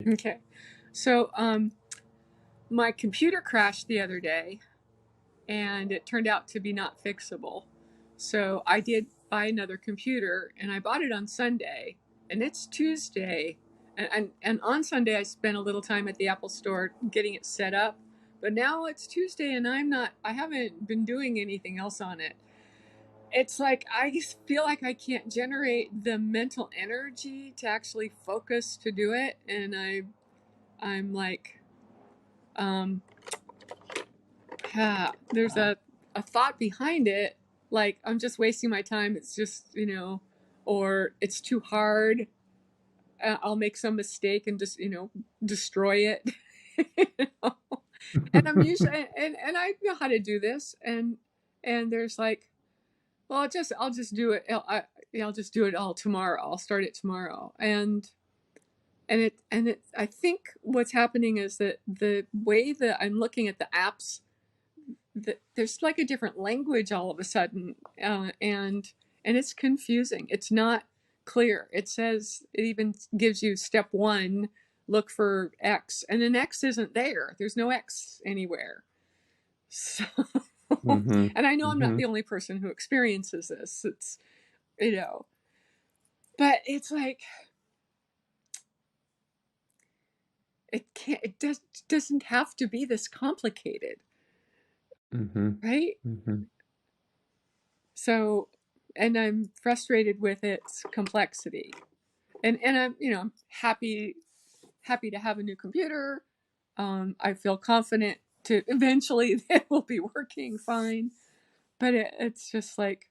Okay. So, my computer crashed the other day and it turned out to be not fixable. So I did buy another computer and I bought it on Sunday and it's Tuesday. And on Sunday, I spent a little time at the Apple store getting it set up. But now it's Tuesday and I haven't been doing anything else on it. It's like I just feel like I can't generate the mental energy to actually focus to do it. And I'm like, um, there's a thought behind it. Like, I'm just wasting my time. It's just, or it's too hard. I'll make some mistake and just, destroy it. you know? And I'm usually, and I know how to do this. And there's like, well, I'll just do it. I'll just do it all tomorrow. I'll start it tomorrow. I think what's happening is that the way that I'm looking at the apps, there's like a different language all of a sudden, and it's confusing. It's not clear. It says, it even gives you step 1, look for X, and then X isn't there. There's no X anywhere. So, and I know I'm not the only person who experiences this. It's, but it's like, it doesn't have to be this complicated. Right? So, and I'm frustrated with its complexity. And I'm, I'm happy to have a new computer. I feel confident to eventually it will be working fine. But it's just like,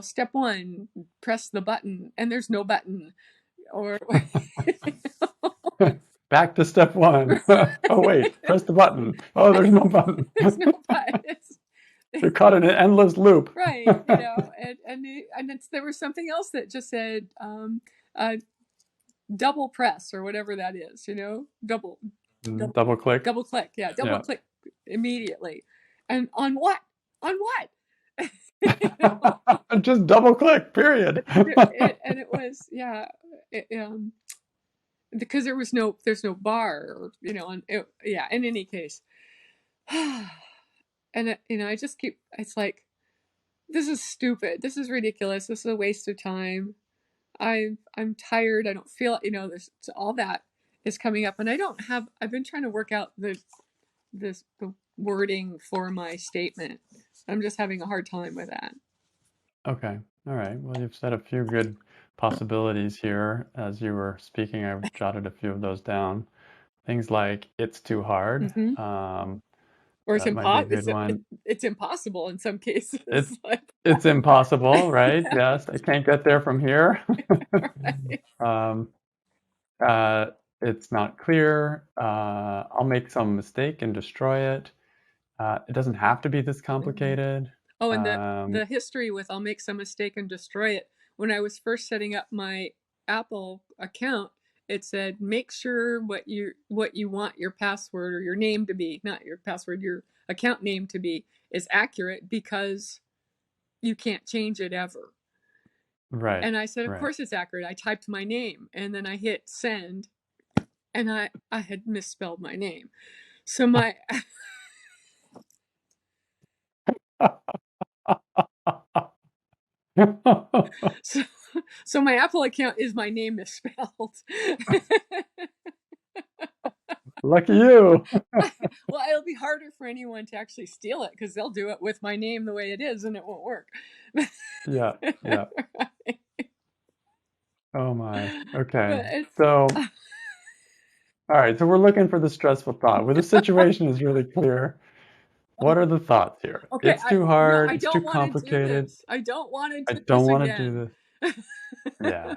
step 1, press the button, and there's no button. Or Back to step 1. Oh, wait, press the button. Oh, there's no button. There's no button. You're caught in an endless loop. Right. And there was something else that just said, double press or whatever that is, double click. Double click. Yeah. Double click immediately. And on what? On what? Just double click, period. And it was, because there's no bar, or, in any case. And, I just keep, it's like, this is stupid. This is ridiculous. This is a waste of time. I'm tired. I don't feel, there's all that is coming up, and I've been trying to work out the wording for my statement. I'm just having a hard time with that. Okay. All right. Well, you've said a few good possibilities here. As you were speaking, I jotted a few of those down. Things like, it's too hard. Or it's That might be a good one. It's impossible in some cases. It's impossible, right? Yes, I can't get there from here. It's not clear. I'll make some mistake and destroy it. It doesn't have to be this complicated. Oh, and the history with I'll make some mistake and destroy it. When I was first setting up my Apple account, it said, make sure what you want your password or your name to be, not your password, your account name to be, is accurate, because you can't change it ever. Right. And I said, of course it's accurate. I typed my name and then I hit send, and I had misspelled my name. So my so my Apple account is my name misspelled. Lucky you. Well, it'll be harder for anyone to actually steal it, because they'll do it with my name the way it is and it won't work. Yeah. Oh my. Okay. So, all right. So we're looking for the stressful thought where the situation is really clear. What are the thoughts here? Okay, it's too hard. No, it's too complicated. I don't want to I do don't this want to again. do this. Yeah.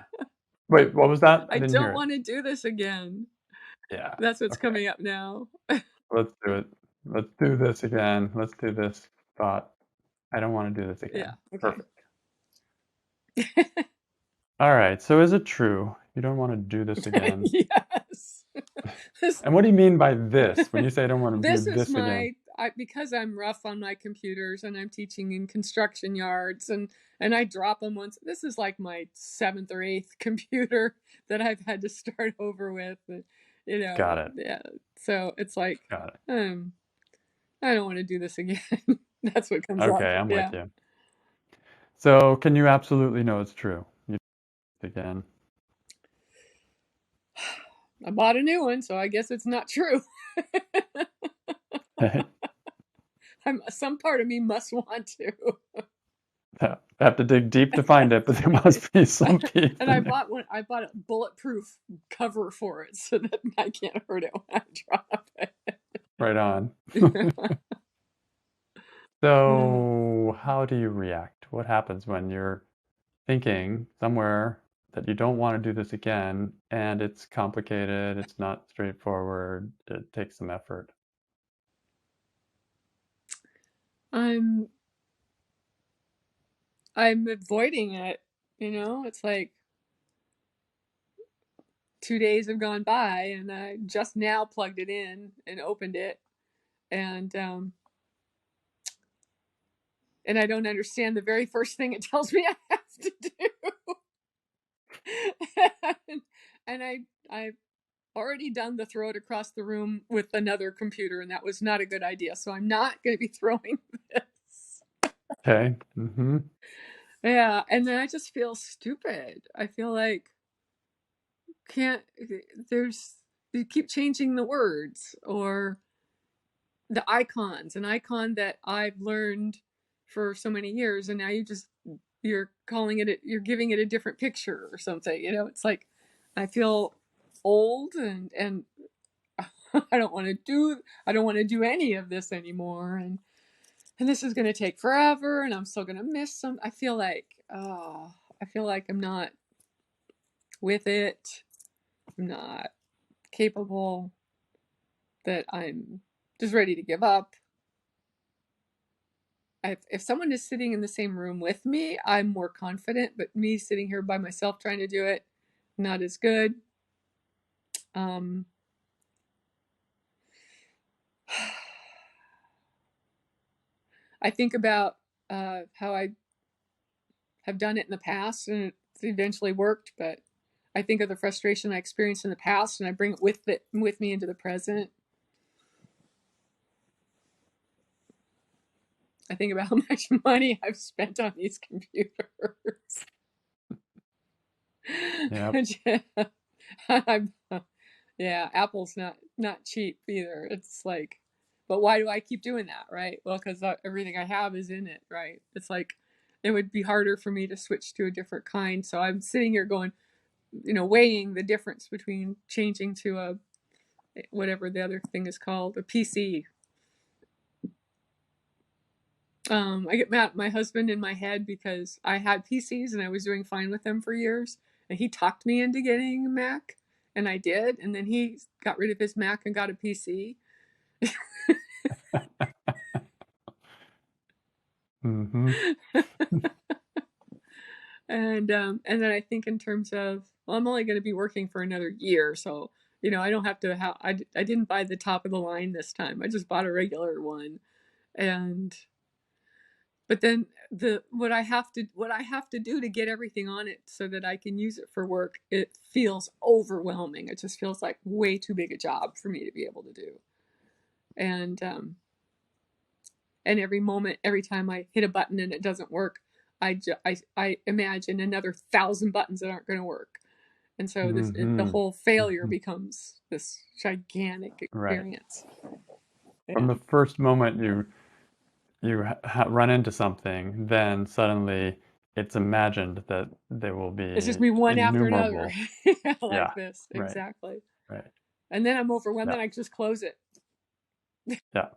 Wait, what was that? I didn't don't hear want to do this again. Yeah. That's what's coming up now. Let's do it. Let's do this again. Let's do this thought. I don't want to do this again. Yeah. Okay. Perfect. All right. So is it true you don't want to do this again? Yes. And what do you mean by this when you say I don't want to do this again? Because I'm rough on my computers and I'm teaching in construction yards, and I drop them once. This is like my 7th or 8th computer that I've had to start over with. Got it. Yeah. So it's like, Got it. I don't want to do this again. That's what comes up. Okay, I'm with you. So can you absolutely know it's true? You again. I bought a new one, so I guess it's not true. Some part of me must want to. I have to dig deep to find it, but there must be some piece. And I bought a bulletproof cover for it so that I can't hurt it when I drop it. Right on. So how do you react? What happens when you're thinking somewhere that you don't want to do this again, and it's complicated, it's not straightforward, it takes some effort? I'm avoiding it, it's like 2 days have gone by and I just now plugged it in and opened it, and I don't understand the very first thing it tells me I have to do. and I've already done the throw it across the room with another computer, and that was not a good idea. So I'm not going to be throwing this. Okay. Mm-hmm. Yeah, and then I just feel stupid. I feel like you keep changing the words or the icons, an icon that I've learned for so many years, and now you're giving it a different picture or something. It's like I feel old and I don't want to do any of this anymore, and this is going to take forever, and I'm still going to miss some. I feel like I'm not with it. I'm not capable, that I'm just ready to give up. If someone is sitting in the same room with me, I'm more confident, but me sitting here by myself trying to do it, not as good. I think about how I have done it in the past and it's eventually worked, but I think of the frustration I experienced in the past and I bring it with me into the present. I think about how much money I've spent on these computers. Yep. Yeah, Apple's not cheap either. It's like, but why do I keep doing that, right? Well, because everything I have is in it, right? It's like it would be harder for me to switch to a different kind. So I'm sitting here going, weighing the difference between changing to a whatever the other thing is called, a PC. I get mad at my husband in my head because I had PCs and I was doing fine with them for years, and he talked me into getting a Mac, and I did, and then he got rid of his Mac and got a PC. Mm-hmm. And then I think in terms of, well, I'm only going to be working for another year, so I don't have to have. I didn't buy the top of the line this time. I just bought a regular one, but then what I have to do to get everything on it so that I can use it for work, it feels overwhelming. It just feels like way too big a job for me to be able to do. And every time I hit a button and it doesn't work, I imagine another 1,000 buttons that aren't going to work. And so the whole failure becomes this gigantic experience. Right. Yeah. From the first moment you run into something, then suddenly it's imagined that there will be it's just be one after another like this. Right. Exactly. Right. And then I'm overwhelmed, then I just close it. Yeah.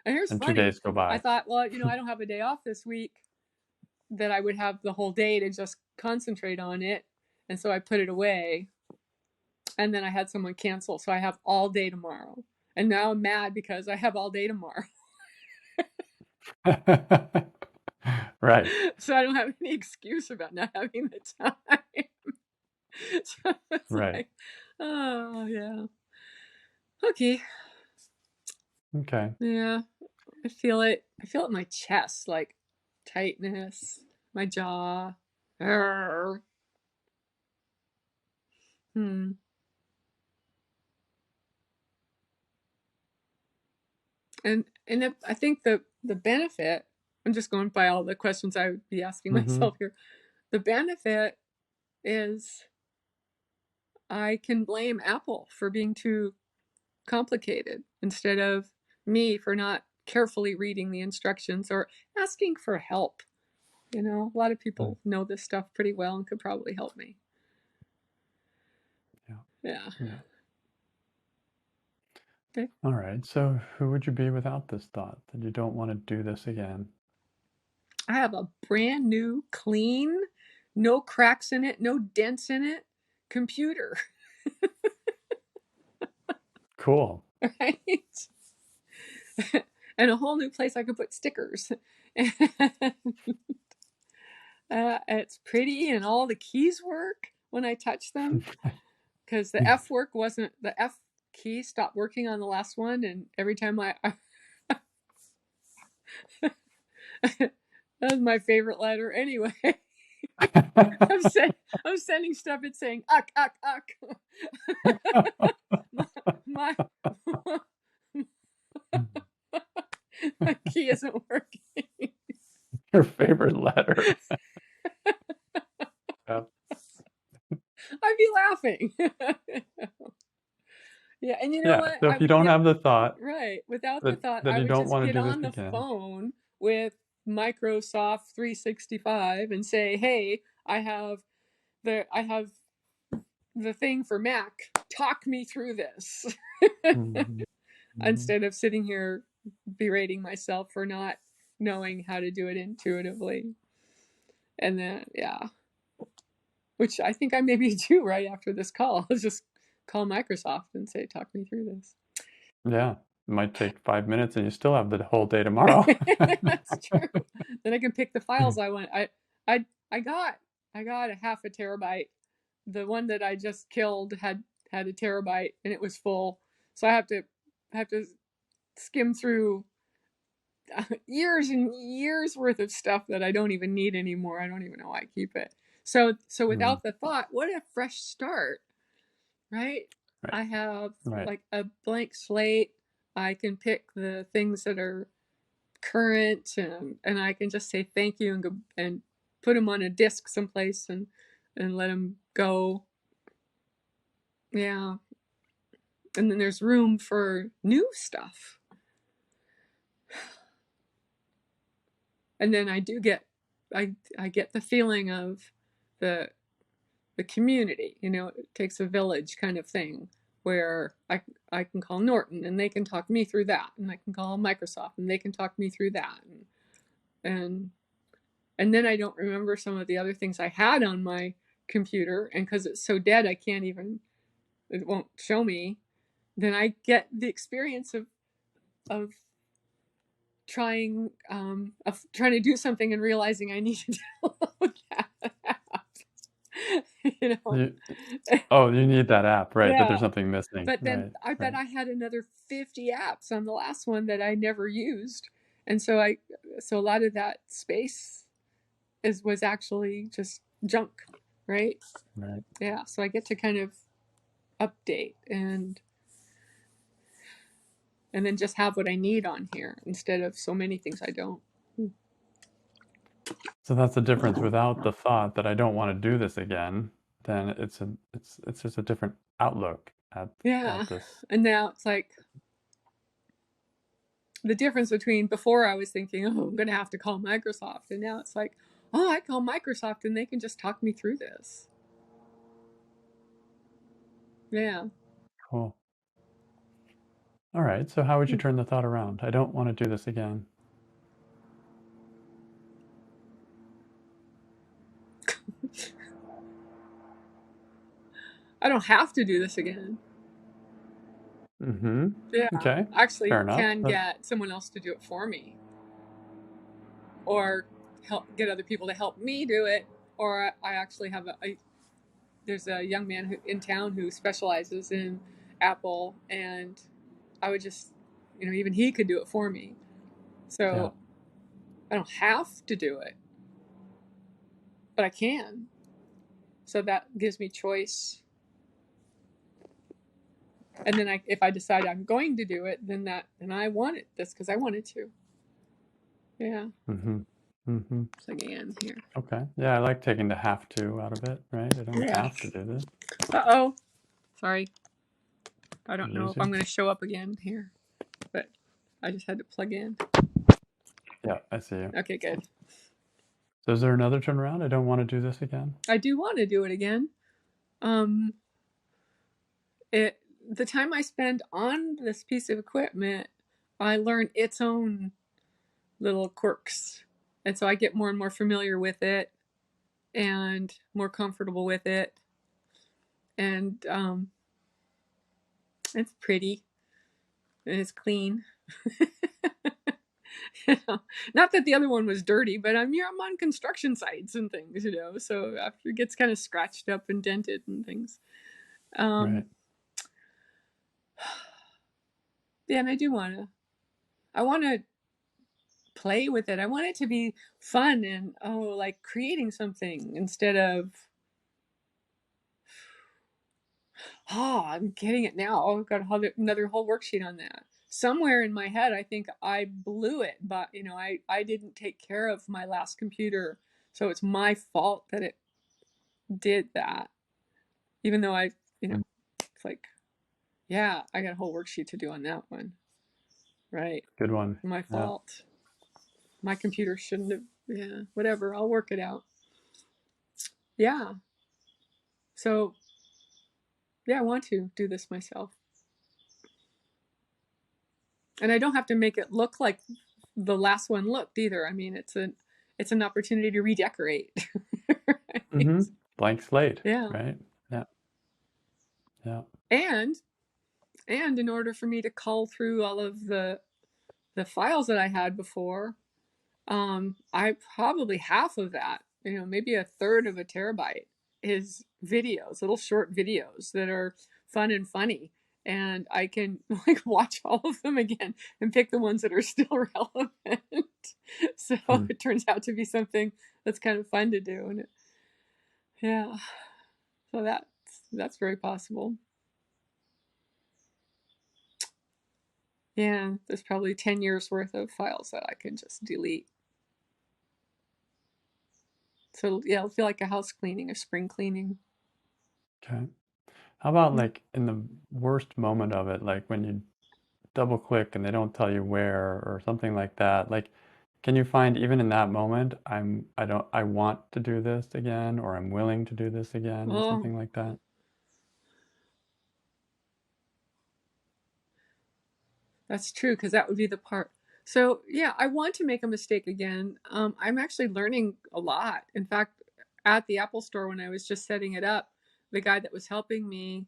And here's and funny. 2 days go by. I thought, well, I don't have a day off this week, that I would have the whole day to just concentrate on it. And so I put it away. And then I had someone cancel, so I have all day tomorrow. And now I'm mad because I have all day tomorrow. Right. So I don't have any excuse about not having the time. So it's like, oh yeah. Okay. Yeah. I feel it in my chest, like tightness, my jaw. Hmm. I think the benefit, I'm just going by all the questions I would be asking Mm-hmm. myself here. The benefit is I can blame Apple for being too complicated instead of me for not carefully reading the instructions or asking for help. You know, a lot of people know this stuff pretty well and could probably help me. Yeah. Yeah. Yeah. Okay. All right. So who would you be without this thought that you don't want to do this again? I have a brand new, clean, no cracks in it, no dents in it computer. Cool. Right? And a whole new place I could put stickers. It's pretty and all the keys work when I touch them, because the F key stopped working on the last one, and every time that was my favorite letter anyway. I'm sending stuff. It's saying uck uck uck. my my key isn't working. Your favorite letter. Yeah. I'd be laughing. Yeah, and you know what? So if you don't have the thought right. Without the that thought, that I you would don't just want to get do this on the again. phone with Microsoft 365 and say, "Hey, I have the thing for Mac. Talk me through this." Mm-hmm. Instead of sitting here berating myself for not knowing how to do it intuitively. And then, yeah, which I think I maybe do right after this call. I'll just call Microsoft and say, talk me through this. Yeah. It might take 5 minutes and you still have the whole day tomorrow. That's true. Then I can pick the files I want. I got a half a terabyte. The one that I just killed had a terabyte and it was full. So I have to skim through years and years worth of stuff that I don't even need anymore. I don't even know why I keep it. So without the thought, what a fresh start, right? Right. I have Right. like a blank slate. I can pick the things that are current, and I can just say thank you and go and put them on a disc someplace and let them go. Yeah. And then there's room for new stuff. And then I do get I get the feeling of the community. You know, it takes a village kind of thing where I can call Norton and they can talk me through that, and I can call Microsoft and they can talk me through that, and then I don't remember some of the other things I had on my computer, and because it's so dead I can't even, it won't show me. Then I get the experience of trying to do something and realizing I need to download that app. You know. You need that app, right? That Yeah. there's something missing. But then Right. I bet Right. I had another 50 apps on the last one that I never used. And so a lot of that space was actually just junk, right? Right. Yeah. So I get to kind of update and then just have what I need on here instead of so many things I don't. So that's the difference. Without the thought that I don't want to do this again, then it's just a different outlook at this. And now it's like the difference between before I was thinking, oh, I'm going to have to call Microsoft. And now it's like, oh, I call Microsoft and they can just talk me through this. Yeah. Cool. All right. So how would you turn the thought around? I don't want to do this again. I don't have to do this again. Mm-hmm. Yeah. Okay. Actually Fair enough. can get someone else to do it for me, or get other people to help me do it. Or I actually have there's a young man in town who specializes in Apple, and I would just, even he could do it for me. So I don't have to do it, but I can. So that gives me choice. And then if I decide I'm going to do it, then I want it. That's because I wanted to. Yeah. Plugging in here. Okay. Yeah, I like taking the have to out of it, right? I don't have to do this. Uh-oh. Sorry. I don't know Lose if you? I'm going to show up again here, but I just had to plug in. Yeah, I see you. Okay, good. So is there another turnaround? I don't want to do this again. I do want to do it again. The time I spend on this piece of equipment, I learn its own little quirks. And so I get more and more familiar with it and more comfortable with it. And it's pretty and it's clean. Not that the other one was dirty, but I'm on construction sites and things, so after it gets kind of scratched up and dented and things. Right. Yeah, and I want to play with it. I want it to be fun and like creating something instead of I'm getting it now. I've got another whole worksheet on that. Somewhere in my head, I think I blew it, but I didn't take care of my last computer, so it's my fault that it did that. Even though it's like, yeah, I got a whole worksheet to do on that one. Right. Good one. My fault. My computer shouldn't have. Yeah, whatever. I'll work it out. Yeah. So, yeah, I want to do this myself. And I don't have to make it look like the last one looked either. I mean, it's an opportunity to redecorate. Right? Blank slate. Yeah. Right. Yeah. And in order for me to cull through all of the files that I had before, I probably half of that, maybe a third of a terabyte is videos, little short videos that are fun and funny. And I can watch all of them again and pick the ones that are still relevant. So it turns out to be something that's kind of fun to do. And yeah, so that's very possible. Yeah, there's probably 10 years worth of files that I can just delete. So yeah, it'll feel like a house cleaning, a spring cleaning. Okay. How about like in the worst moment of it, like when you double click and they don't tell you where or something like that? Like, can you find even in that moment, I want to do this again, or I'm willing to do this again, or something like that? That's true, because that would be the part. So yeah, I want to make a mistake again. I'm actually learning a lot. In fact, at the Apple Store when I was just setting it up, the guy that was helping me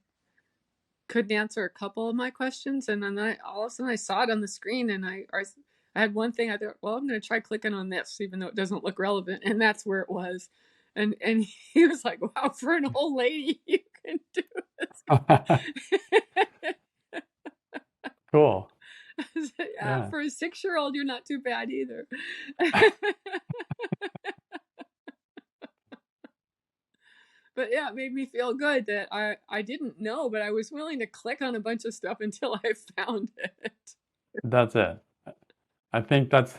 couldn't answer a couple of my questions, and then all of a sudden I saw it on the screen, and I had one thing. I thought, well, I'm going to try clicking on this, even though it doesn't look relevant, and that's where it was. And he was like, "Wow, for an old lady, you can do this." Cool. Yeah, for a 6-year-old, you're not too bad either. But yeah, it made me feel good that I didn't know, but I was willing to click on a bunch of stuff until I found it. That's it. I think that's,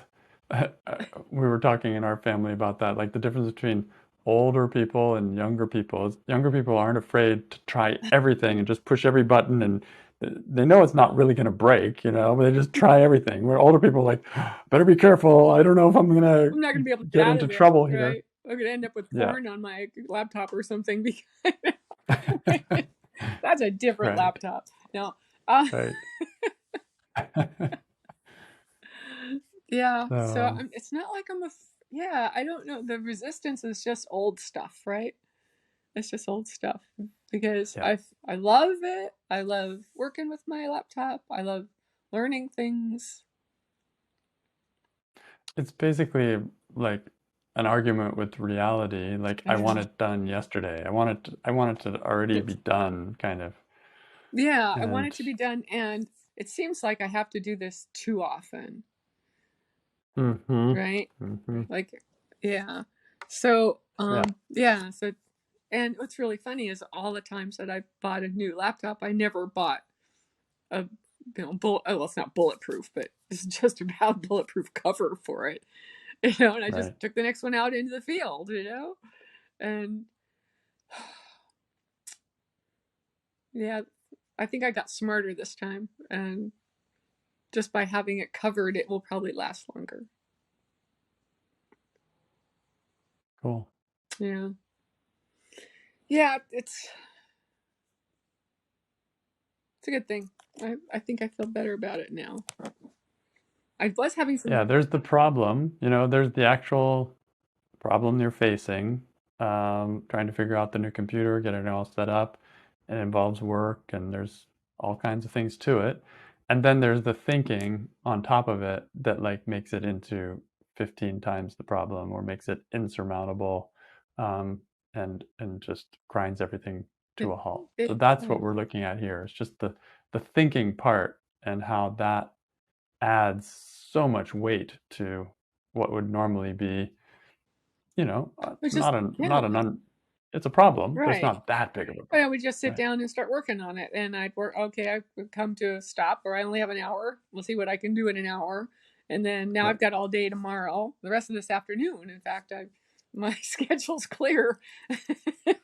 we were talking in our family about that, like the difference between older people and younger people is younger people aren't afraid to try everything and just push every button, and they know it's not really going to break, but they just try everything. Where older people are like, better be careful. I don't know if I'm not going to be able to get into trouble right? here. I'm going to end up with porn on my laptop or something. That's a different laptop. No. Right. Yeah. So it's not like I don't know. The resistance is just old stuff, right? It's just old stuff because I love it. I love working with my laptop. I love learning things. It's basically like an argument with reality. Like, I want it done yesterday. I want it to already be done, kind of. Yeah, I want it to be done, and it seems like I have to do this too often. Right? Like, yeah. So, So, and what's really funny is all the times that I bought a new laptop, I never bought a bullet. Oh, well, it's not bulletproof, but it's just about bulletproof cover for it. And I just Right. took the next one out into the field, and yeah, I think I got smarter this time, and just by having it covered, it will probably last longer. Cool. Yeah. Yeah, it's a good thing. I think I feel better about it now. I was having some. Yeah, there's the problem, there's the actual problem you're facing, trying to figure out the new computer, getting it all set up. It involves work and there's all kinds of things to it. And then there's the thinking on top of it that like makes it into 15 times the problem or makes it insurmountable, and just grinds everything to It, a halt. So it, that's what we're looking at here. It's just the thinking part and how that adds so much weight to what would normally be, was just not an yeah, it's a problem, but it's right. not that big of a But I problem. would just sit Right. down and start working on it, and I'd work. Okay, I would come to a stop, or I only have an hour. We'll see what I can do in an hour, and then now I've Yep. got all day tomorrow, the rest of this afternoon. In fact, my schedule's clear,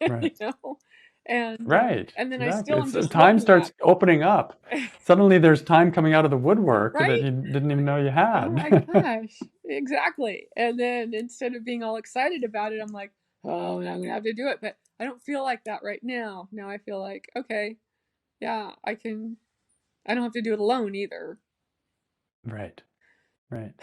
Right. you know, and Right. and then I Exactly. still am It's just time looking at starts opening up. Suddenly there's time coming out of the woodwork that right. you didn't even know you Oh my had. gosh, exactly. And then instead of being all excited about it, I'm like, oh, I'm gonna have to do it. But I don't feel like that right now. Now I feel like, okay, yeah, I can. I don't have to do it alone either. Right. Right.